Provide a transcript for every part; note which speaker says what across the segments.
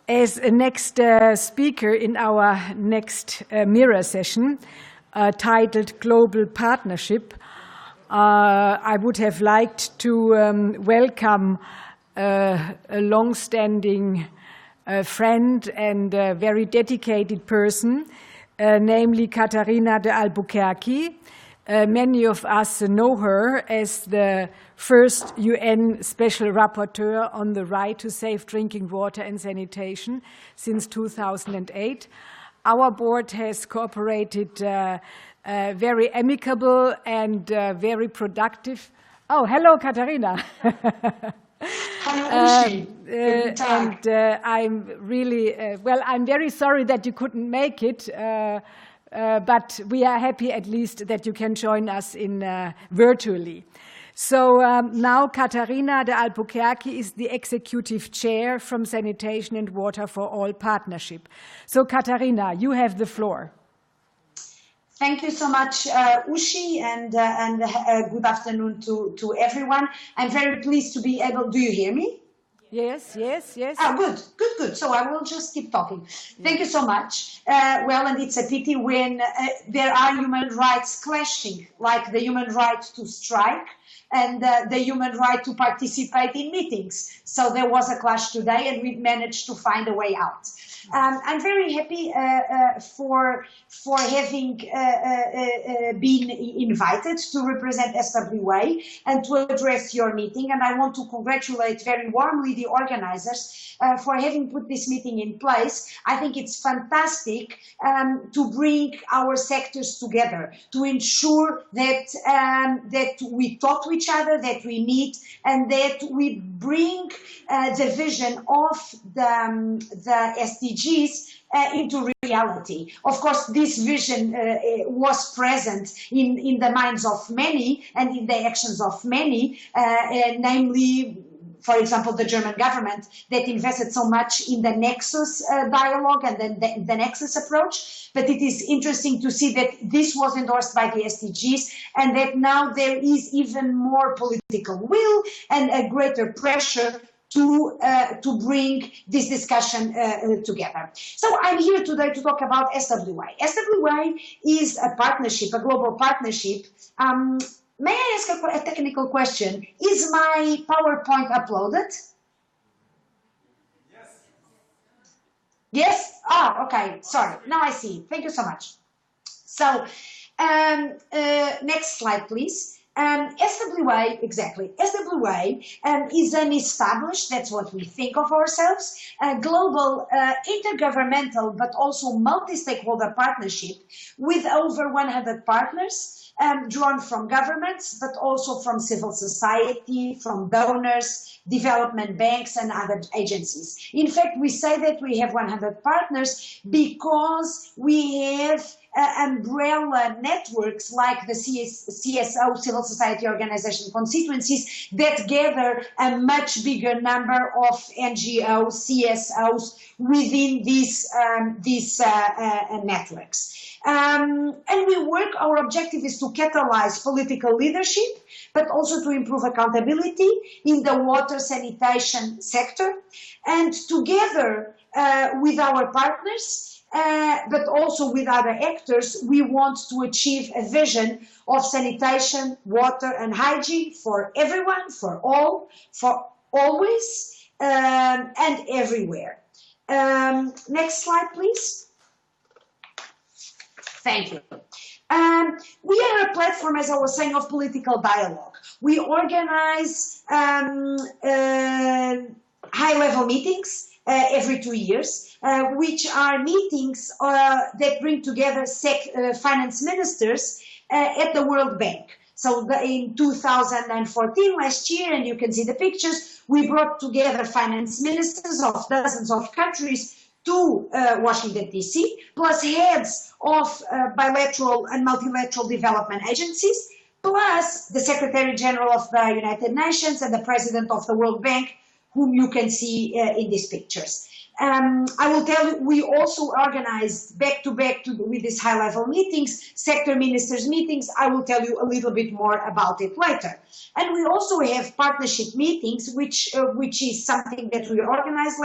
Speaker 1: As a next speaker in our next mirror session, titled Global Partnership, I would have liked to welcome a long-standing friend and a very dedicated person, namely Catarina de Albuquerque. Many of us know her as the first UN Special Rapporteur on the right to safe drinking water and sanitation since 2008. Our board has cooperated very amicable and very productive. Oh, hello, Catarina. And I'm really, I'm very sorry that you couldn't make it. But we are happy at least that you can join us virtually. So now Catarina de Albuquerque is the executive chair from Sanitation and Water for All Partnership. So Catarina, you have the floor.
Speaker 2: Thank you so much, Ushi, and good afternoon to everyone. I'm very pleased to be able. Do you hear me?
Speaker 1: Yes, yes, yes.
Speaker 2: Oh, good. So I will just keep talking. Thank you so much. And it's a pity when there are human rights clashing, like the human right to strike and the human right to participate in meetings. So there was a clash today, and we managed to find a way out. I'm very happy for having been invited to represent SWA and to address your meeting. And I want to congratulate very warmly the organizers for having put this meeting in place. I think it's fantastic to bring our sectors together, to ensure that we talk to each other, that we meet, and that we bring the vision of the SDGs into reality. Of course, this vision was present in the minds of many and in the actions of many, namely, for example, the German government that invested so much in the Nexus dialogue and then the Nexus approach. But it is interesting to see that this was endorsed by the SDGs and that now there is even more political will and a greater pressure to bring this discussion together. So I'm here today to talk about SWA. SWA is a partnership, a global partnership. May I ask a technical question? Is my PowerPoint uploaded? Yes. Yes? Ah, okay. Sorry. Now I see. Thank you so much. So, next slide, please. SWA, exactly. SWA is an established, that's what we think of ourselves, a global intergovernmental but also multi-stakeholder partnership with over 100 partners drawn from governments but also from civil society, from donors, development banks and other agencies. In fact, we say that we have 100 partners because we have umbrella networks like the CSO, civil society organization constituencies, that gather a much bigger number of NGOs, CSOs within these networks. And we work, our objective is to catalyze political leadership, but also to improve accountability in the water sanitation sector. And together with our partners, but also with other actors, we want to achieve a vision of sanitation, water and hygiene for everyone, for all, for always, and everywhere. Next slide, please. Thank you. We are a platform, as I was saying, of political dialogue. We organize high-level meetings every 2 years, which are meetings that bring together finance ministers at the World Bank. So in 2014, last year, and you can see the pictures, we brought together finance ministers of dozens of countries to Washington, D.C., plus heads of bilateral and multilateral development agencies, plus the Secretary General of the United Nations and the President of the World Bank, whom you can see in these pictures. I will tell you, we also organized back-to-back with these high-level meetings, sector ministers meetings. I will tell you a little bit more about it later. And we also have partnership meetings, which is something that we organized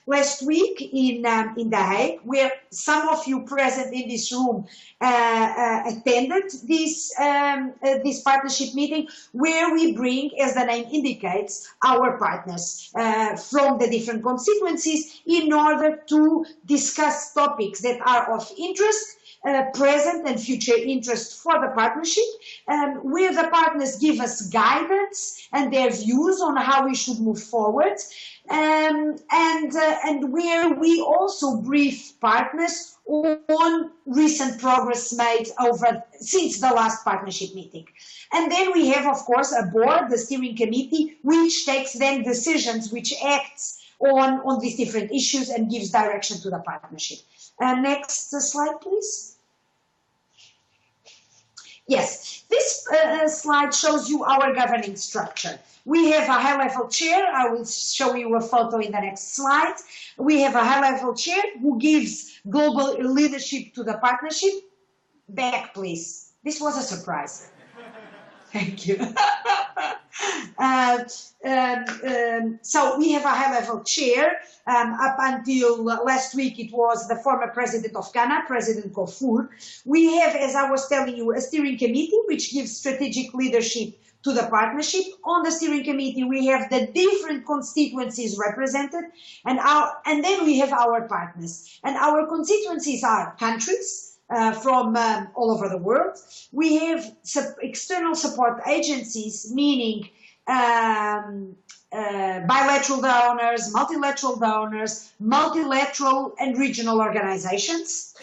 Speaker 2: last week in The Hague, where some of you present in this room attended this partnership meeting, where we bring, as the name indicates, our partners from the different constituencies in order to discuss topics that are of interest, present and future interest for the partnership, where the partners give us guidance and their views on how we should move forward, and where we also brief partners on recent progress made since the last partnership meeting. And then we have, of course, a board, the steering committee, which takes then decisions, which acts on these different issues and gives direction to the partnership. Next slide, please. Yes, this slide shows you our governing structure. We have a high-level chair. I will show you a photo in the next slide. We have a high-level chair who gives global leadership to the partnership. Back, please. This was a surprise. Thank you. So we have a high-level chair. Up until last week, it was the former president of Ghana, President Kofour. We have, as I was telling you, a steering committee, which gives strategic leadership to the partnership. On the steering committee, we have the different constituencies represented, and then we have our partners. And our constituencies are countries, from all over the world. We have external support agencies, meaning bilateral donors, multilateral and regional organizations.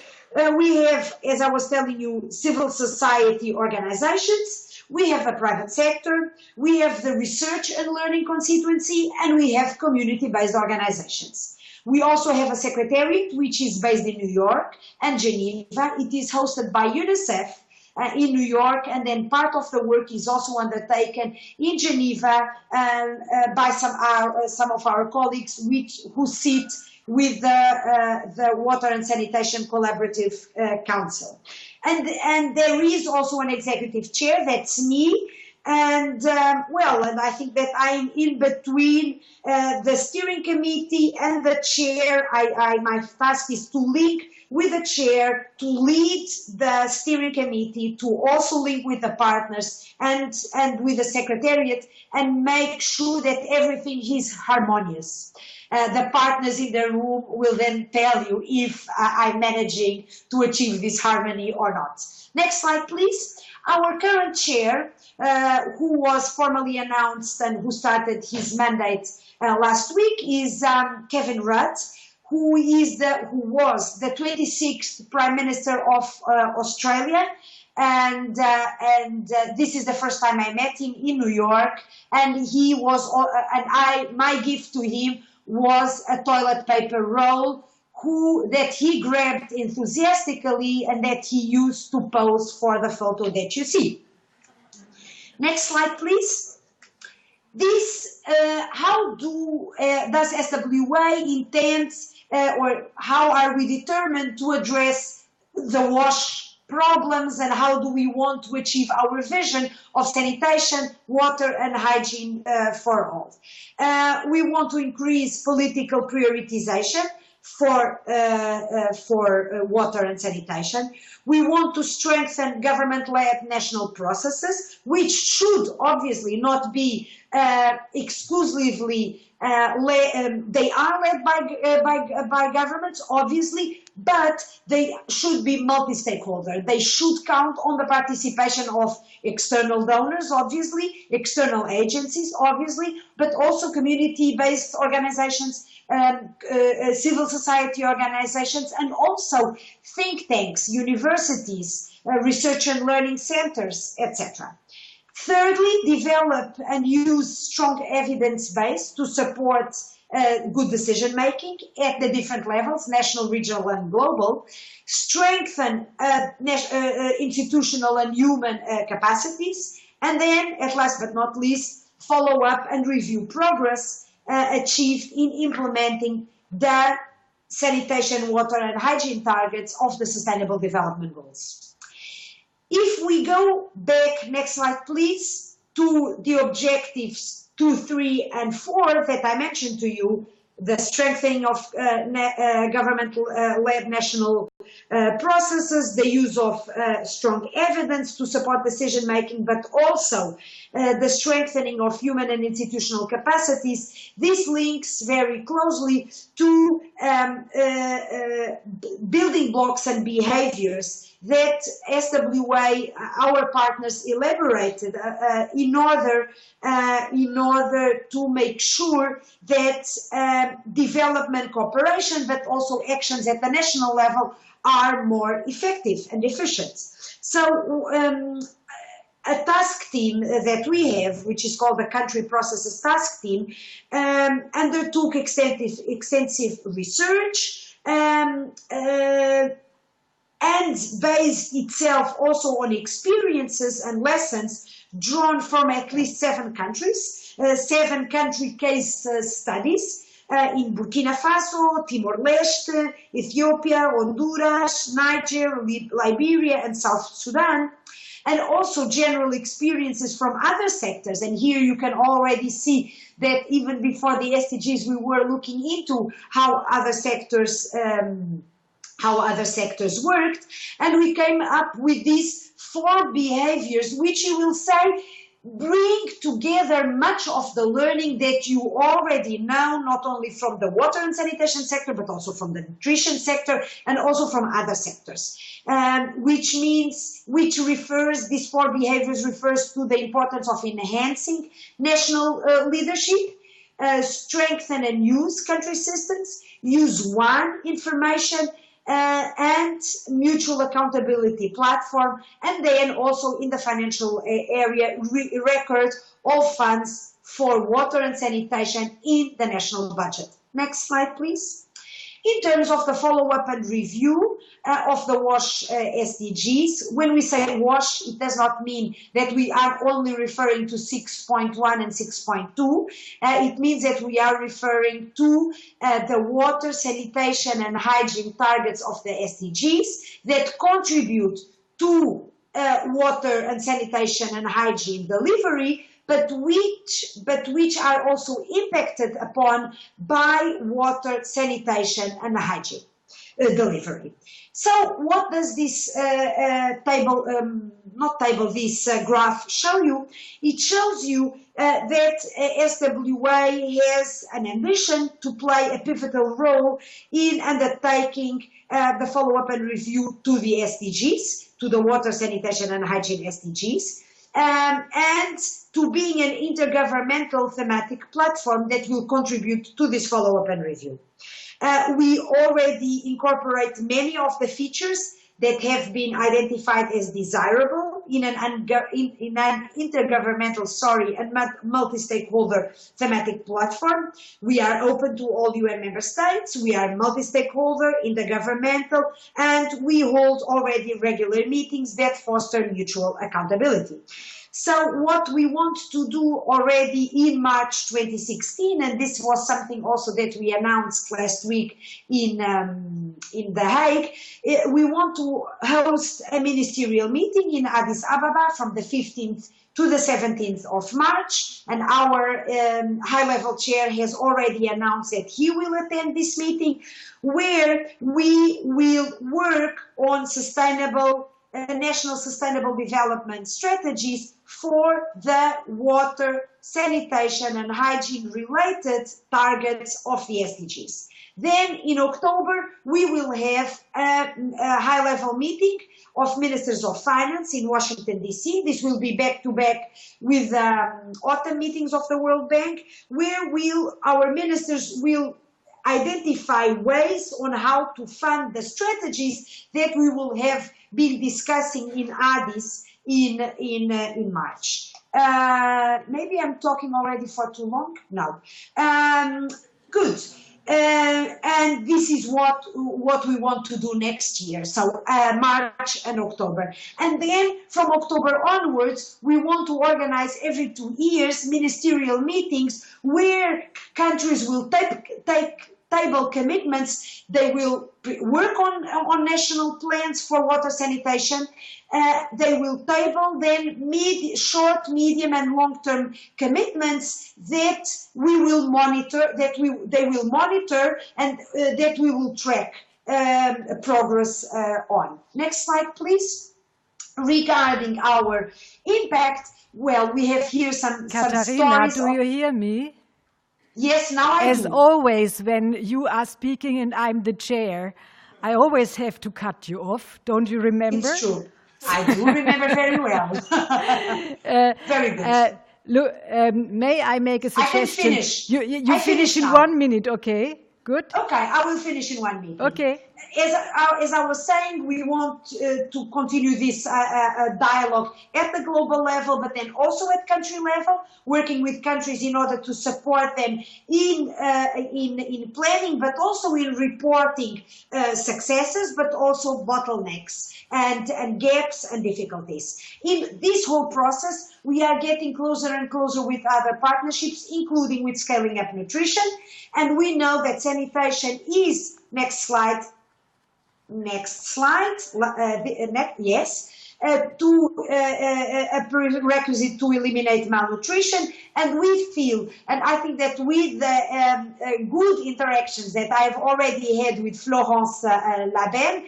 Speaker 2: We have, as I was telling you, civil society organizations. We have the private sector, we have the research and learning constituency, and we have community-based organizations. We also have a secretariat, which is based in New York and Geneva. It is hosted by UNICEF in New York, and then part of the work is also undertaken in Geneva by some of our colleagues who sit with the Water and Sanitation Collaborative Council. And there is also an executive chair, that's me. And and I think that I'm in between the steering committee and the chair. My task is to link with the chair, to lead the steering committee, to also link with the partners and with the secretariat, and make sure that everything is harmonious. The partners in the room will then tell you if I'm managing to achieve this harmony or not. Next slide, please. Our current chair, who was formally announced and who started his mandate last week, is Kevin Rudd, who was the 26th Prime Minister of Australia. And this is the first time I met him in New York, and my gift to him was a toilet paper roll that he grabbed enthusiastically and that he used to pose for the photo that you see. Next slide, please. This, how does SWA intend, or how are we determined to address the wash problems, and how do we want to achieve our vision of sanitation, water and hygiene for all? We want to increase political prioritization for water and sanitation. We want to strengthen government-led national processes, which should obviously not be exclusively they are led by governments, obviously, but they should be multi-stakeholder. They should count on the participation of external donors, obviously, external agencies, obviously, but also community-based organizations, civil society organizations, and also think tanks, universities, research and learning centers, etc. Thirdly, develop and use strong evidence base to support good decision making at the different levels, national, regional and global. Strengthen institutional and human capacities. And then, at last but not least, follow up and review progress achieved in implementing the sanitation, water and hygiene targets of the Sustainable Development Goals. If we go back, next slide please, to the objectives 2, 3 and 4 that I mentioned to you, the strengthening of government-led national processes, the use of strong evidence to support decision-making, but also the strengthening of human and institutional capacities. This links very closely to building blocks and behaviors that SWA, our partners, elaborated in order to make sure that development cooperation, but also actions at the national level, are more effective and efficient. So a task team that we have, which is called the Country Processes Task Team, undertook extensive research and based itself also on experiences and lessons drawn from at least 7 countries, 7 country case studies in Burkina Faso, Timor-Leste, Ethiopia, Honduras, Niger, Liberia and South Sudan, and also general experiences from other sectors. And here you can already see that even before the SDGs we were looking into how other sectors worked, and we came up with these 4 behaviors, which you will say bring together much of the learning that you already know, not only from the water and sanitation sector, but also from the nutrition sector and also from other sectors. These 4 behaviors refers to the importance of enhancing national leadership, strengthen and use country systems, use one information, and mutual accountability platform, and then also in the financial area, record all funds for water and sanitation in the national budget. Next slide, please. In terms of the follow-up and review of the WASH SDGs, when we say WASH, it does not mean that we are only referring to 6.1 and 6.2. It means that we are referring to the water, sanitation and hygiene targets of the SDGs that contribute to water and sanitation and hygiene delivery, but which are also impacted upon by water, sanitation and hygiene delivery. So what does this graph show you? It shows you that SWA has an ambition to play a pivotal role in undertaking the follow-up and review to the SDGs, to the water, sanitation and hygiene SDGs. And to being an intergovernmental thematic platform that will contribute to this follow-up and review. We already incorporate many of the features that have been identified as desirable in an intergovernmental, and multi-stakeholder thematic platform. We are open to all UN member states, we are multi-stakeholder, intergovernmental, and we hold already regular meetings that foster mutual accountability. So what we want to do already in March 2016, and this was something also that we announced last week in The Hague, we want to host a ministerial meeting in Addis Ababa from the 15th to the 17th of March, and our high-level chair has already announced that he will attend this meeting, where we will work on national sustainable development strategies for the water, sanitation and hygiene related targets of the SDGs. Then in October, we will have a high-level meeting of Ministers of Finance in Washington, D.C. This will be back-to-back with autumn meetings of the World Bank, where our ministers will identify ways on how to fund the strategies that we will have been discussing in Addis in March. Maybe I'm talking already for too long? No. Good. And this is what we want to do next year, so March and October. And then from October onwards, we want to organize every 2 years ministerial meetings where countries will take table commitments. They will work on national plans for water sanitation. They will table then short, medium, and long-term commitments that we will monitor, they will monitor, and that we will track progress on. Next slide, please. Regarding our impact, well, we have here some
Speaker 1: Catarina,
Speaker 2: stories.
Speaker 1: do you hear me?
Speaker 2: Yes, now I do.
Speaker 1: As always, when you are speaking and I'm the chair, I always have to cut you off. Don't you remember?
Speaker 2: It's true. I do remember very well. Very good.
Speaker 1: Look, may I make a suggestion?
Speaker 2: I can finish.
Speaker 1: You finish in
Speaker 2: now.
Speaker 1: 1 minute, okay? Good.
Speaker 2: Okay, I will finish in 1 minute.
Speaker 1: Okay.
Speaker 2: As I was saying, we want to continue this dialogue at the global level, but then also at country level, working with countries in order to support them in planning, but also in reporting successes, but also bottlenecks and gaps and difficulties. In this whole process, we are getting closer and closer with other partnerships, including with Scaling Up Nutrition, and we know that sanitation is, next slide, yes, a prerequisite to eliminate malnutrition. And we feel, and I think that with the good interactions that I've already had with Florence Labelle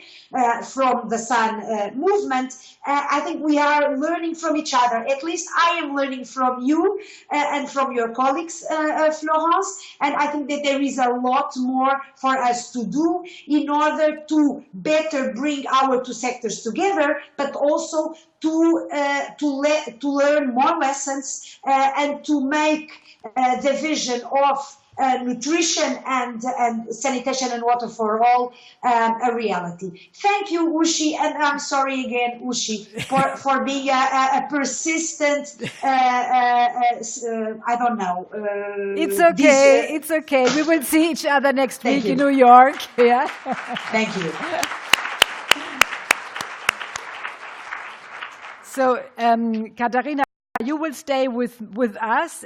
Speaker 2: from the Sun movement, I think we are learning from each other. At least I am learning from you and from your colleagues, Florence, and I think that there is a lot more for us to do in order to better bring our two sectors together, but also to learn more lessons and to make the vision of nutrition and sanitation and water for all a reality. Thank you, Ushi, and I'm sorry again, Ushi, for being a persistent, I don't know.
Speaker 1: It's okay, it's okay. We will see each other next week in New York. Yeah.
Speaker 2: Thank you.
Speaker 1: So, Catarina, you will stay with us.